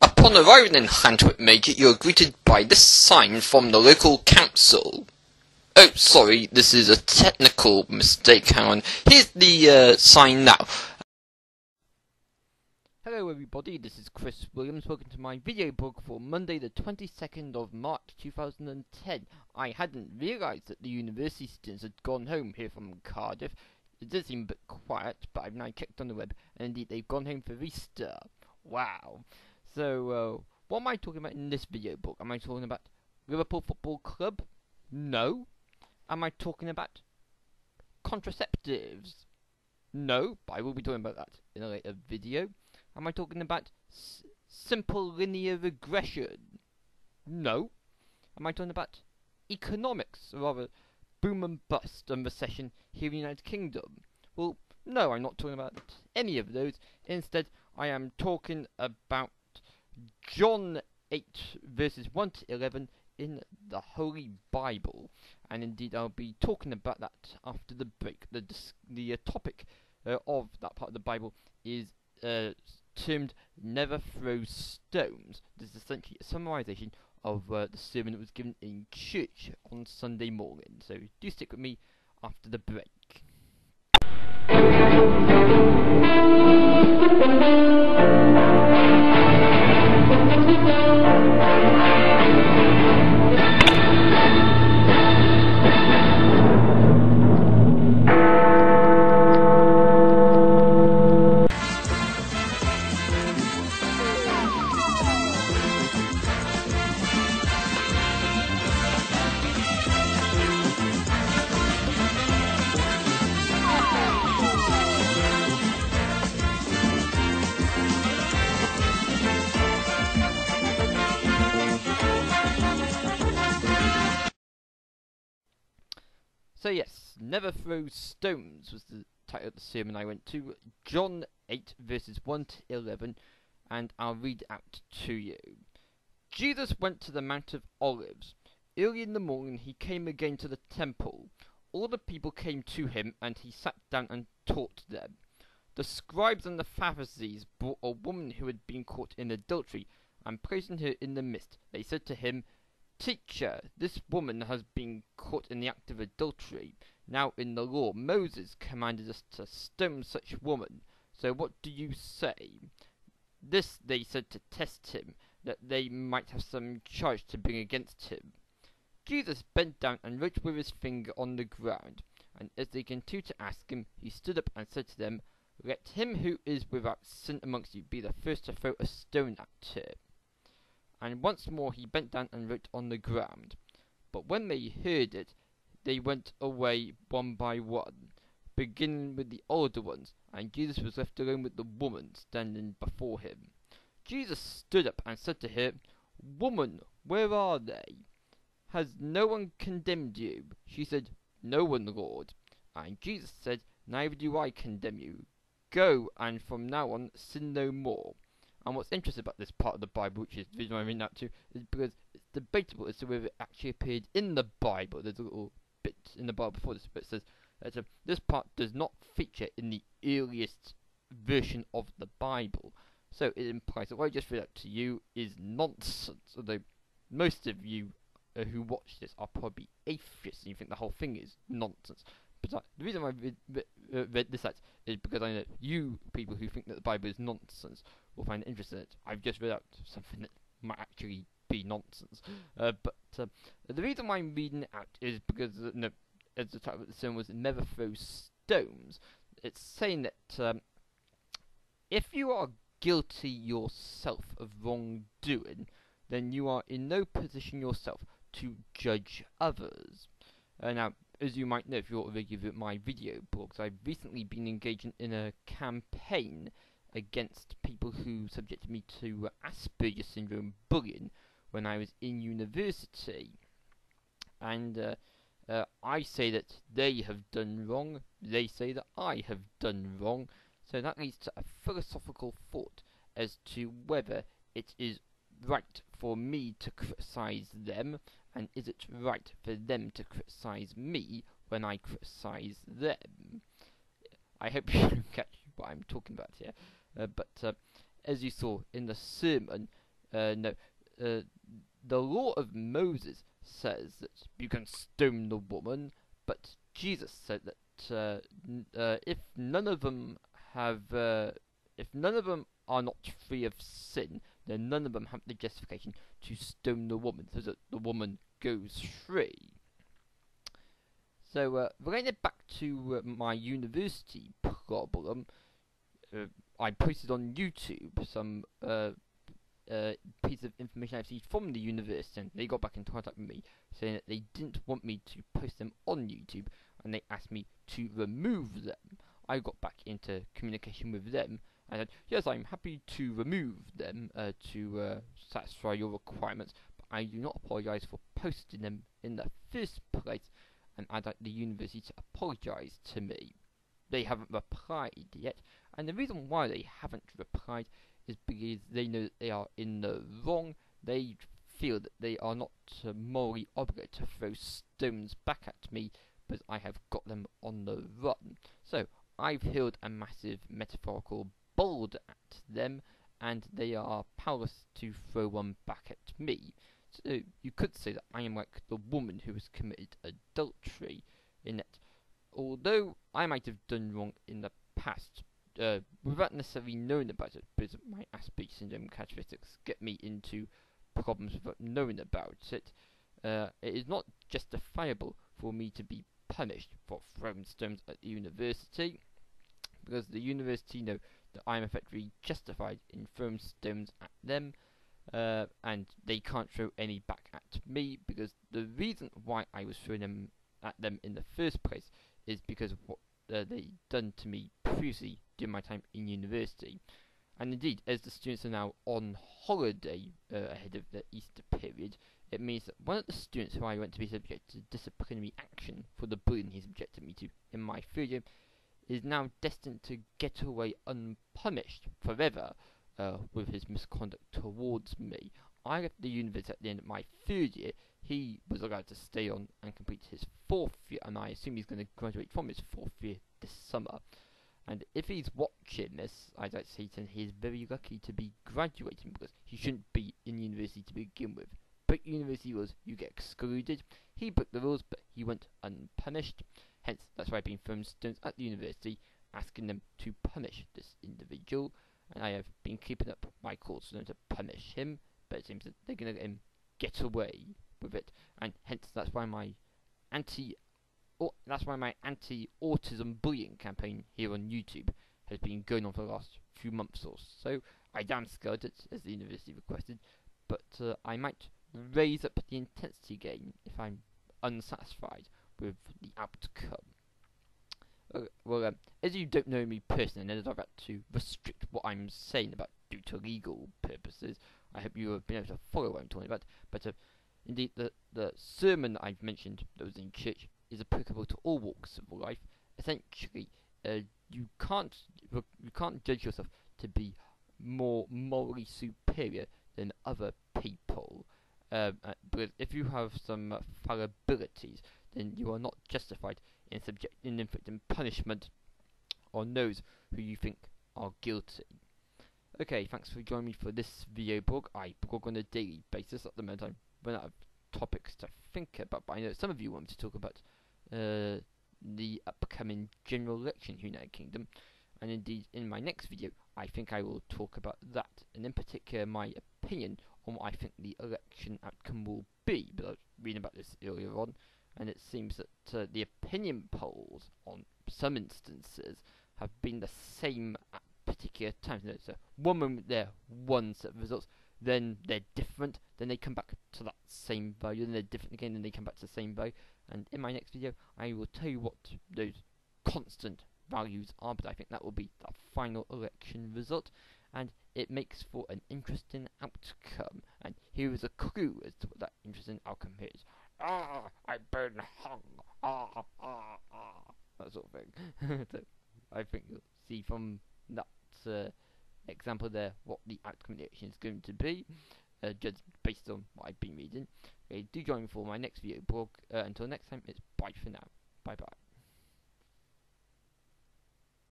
Upon arriving in Llantwit Major, you are greeted by this sign from the local council. Oh, sorry, this is a technical mistake. Hang on. Here's the sign now. Hello everybody, this is Chris Williams. Welcome to my video blog for Monday the 22nd of March 2010. I hadn't realised that the university students had gone home here from Cardiff. It does seem a bit quiet, but I've now checked on the web, and indeed they've gone home for Easter. Wow. So, what am I talking about in this video blog? Am I talking about Liverpool Football Club? No. Am I talking about contraceptives? No, but I will be talking about that in a later video. Am I talking about simple linear regression? No. Am I talking about economics, or rather boom and bust and recession here in the United Kingdom? Well, no, I'm not talking about any of those. Instead, I am talking about John 8 verses 1 to 11 in the Holy Bible. And indeed, I'll be talking about that after the break. The topic of that part of the Bible is termed Never Throw Stones. This is essentially a summarization of the sermon that was given in church on Sunday morning. So do stick with me after the break. So yes, Never Throw Stones was the title of the sermon I went to. John 8 verses 1 to 11, and I'll read it out to you. Jesus went to the Mount of Olives. Early in the morning he came again to the temple. All the people came to him, and he sat down and taught them. The scribes and the Pharisees brought a woman who had been caught in adultery, and placing her in the midst, they said to him, "Teacher, this woman has been caught in the act of adultery. Now in the law Moses commanded us to stone such woman. So what do you say?" This they said to test him, that they might have some charge to bring against him. Jesus bent down and wrote with his finger on the ground. And as they continued to ask him, he stood up and said to them, "Let him who is without sin amongst you be the first to throw a stone at her." And once more he bent down and wrote on the ground. But when they heard it, they went away one by one, beginning with the older ones, and Jesus was left alone with the woman standing before him. Jesus stood up and said to her, "Woman, where are they? Has no one condemned you?" She said, "No one, Lord." And Jesus said, "Neither do I condemn you. Go, and from now on sin no more." And what's interesting about this part of the Bible, which is the reason I'm reading that to, is because it's debatable as to whether it actually appeared in the Bible. There's a little bit in the Bible before this, but it says that this part does not feature in the earliest version of the Bible. So it implies that what I just read out to you is nonsense, although most of you who watch this are probably atheists and you think the whole thing is nonsense. But the reason I read this out is because I know you people who think that the Bible is nonsense will find it interesting. I've just read out something that might actually be nonsense. But the reason why I'm reading it out is because, as the title of the sermon was, "Never Throw Stones." It's saying that if you are guilty yourself of wrongdoing, then you are in no position yourself to judge others. Now, as you might know if you're a regular at my video blogs, I've recently been engaging in a campaign against people who subjected me to Asperger's syndrome bullying when I was in university. And I say that they have done wrong, they say that I have done wrong, so that leads to a philosophical thought as to whether it is right for me to criticise them, and is it right for them to criticise me when I criticise them? I hope you catch what I'm talking about here. But as you saw in the sermon, No. Uh, the law of Moses says that you can stone the woman, but Jesus said that if none of them if none of them are not free of sin, then none of them have the justification to stone the woman, so that the woman goes free. So, related back to my university problem, I posted on YouTube some piece of information I received from the university, and they got back in contact with me saying that they didn't want me to post them on YouTube, and they asked me to remove them. I got back into communication with them and said, yes, I'm happy to remove them to satisfy your requirements, but I do not apologise for posting them in the first place, and I'd like the university to apologise to me. They haven't replied yet, and the reason why they haven't replied is because they know that they are in the wrong. They feel that they are not morally obligated to throw stones back at me, but I have got them on the run. So I've hurled a massive metaphorical boulder at them, and they are powerless to throw one back at me. So you could say that I am like the woman who has committed adultery, in that although I might have done wrong in the past, without necessarily knowing about it, because my Asperger's syndrome characteristics get me into problems without knowing about it, it is not justifiable for me to be punished for throwing stones at the university, because the university know that I am effectively justified in throwing stones at them, and they can't throw any back at me, because the reason why I was throwing them at them in the first place is because of what they done to me previously during my time in university. And indeed, as the students are now on holiday ahead of the Easter period, it means that one of the students who I went to be subject to disciplinary action for the bullying he subjected me to in my third year is now destined to get away unpunished forever with his misconduct towards me. I left the university at the end of my third year. He was allowed to stay on and complete his fourth year, and I assume he's going to graduate from his fourth year this summer. And if he's watching this, I'd like to say to him, he is very lucky to be graduating, because he shouldn't be in university to begin with. Break university rules, you get excluded. He broke the rules, but he went unpunished. Hence, that's why I've been throwing stones at the university, asking them to punish this individual. And I have been keeping up my calls for them to punish him, but it seems that they're going to let him get away with it. And hence, that's why my anti-autism bullying campaign here on YouTube has been going on for the last few months or so. I downscaled it as the university requested, but I might raise up the intensity again if I'm unsatisfied with the outcome. As you don't know me personally, and as I've had to restrict what I'm saying about due to legal purposes, I hope you have been able to follow what I'm talking about. But indeed, the sermon that I've mentioned that was in church is applicable to all walks of life. Essentially, you can't judge yourself to be more morally superior than other people. Because if you have some fallibilities, then you are not justified in inflicting punishment on those who you think are guilty. Okay, thanks for joining me for this video blog. I blog on a daily basis. At the moment, I'm running out of topics to think about, but I know some of you want me to talk about the upcoming general election here in the United Kingdom, and indeed in my next video I think I will talk about that, and in particular my opinion on what I think the election outcome will be. But I was reading about this earlier on, and it seems that the opinion polls on some instances have been the same at particular times. So one moment they're one set of results, then they're different, then they come back to that same value, then they're different again, then they come back to the same value. And in my next video I will tell you what those constant values are, but I think that will be the final election result, and it makes for an interesting outcome. And here is a clue as to what that interesting outcome is. I've been hung. That sort of thing. So I think you'll see from that example there what the outcome of the election is going to be, just based on what I've been reading. Okay, do join me for my next video blog. Until next time, it's bye for now. Bye bye.